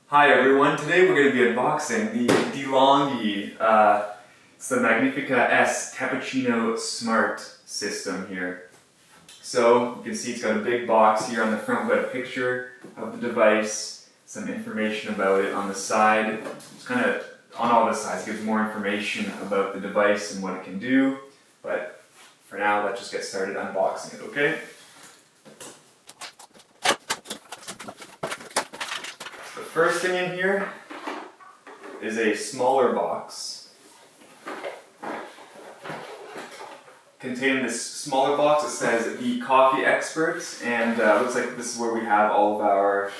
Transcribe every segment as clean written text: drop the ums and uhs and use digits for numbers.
Hi everyone, today we're going to be unboxing the DeLonghi, it's the Magnifica S Cappuccino Smart system here. So you can see it's got a big box here on the front, we've got a picture of the device, some information about it on the side. It's kind of on all the sides, gives more information about the device and what it can do, but for now let's just get started unboxing it, okay? The first thing in here is a smaller box. Containing this smaller box, it says the coffee experts, and looks like this is where we have all of our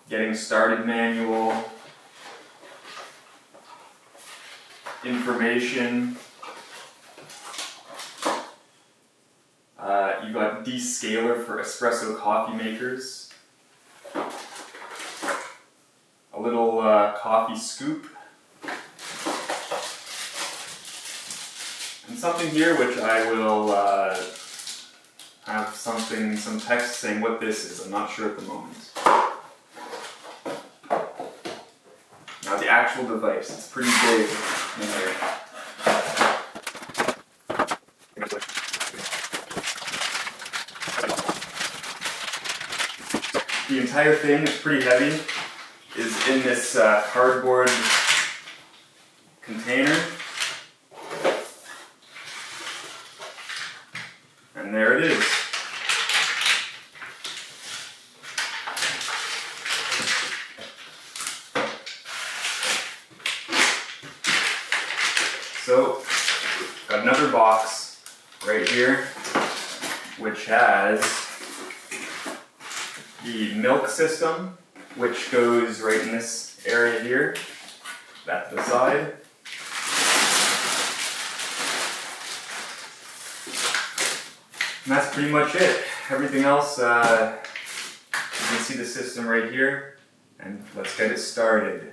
getting started manual, information. You've got descaler for espresso coffee makers. A little coffee scoop, and something here which I will have some text saying what this is. I'm not sure at the moment. Now the actual device, it's pretty big in here. The entire thing is pretty heavy. Is in this cardboard container, and there it is. So, got another box right here, which has the milk system, which goes right in this area here, that to the side. And that's pretty much it. Everything else, you can see the system right here, and let's get it started.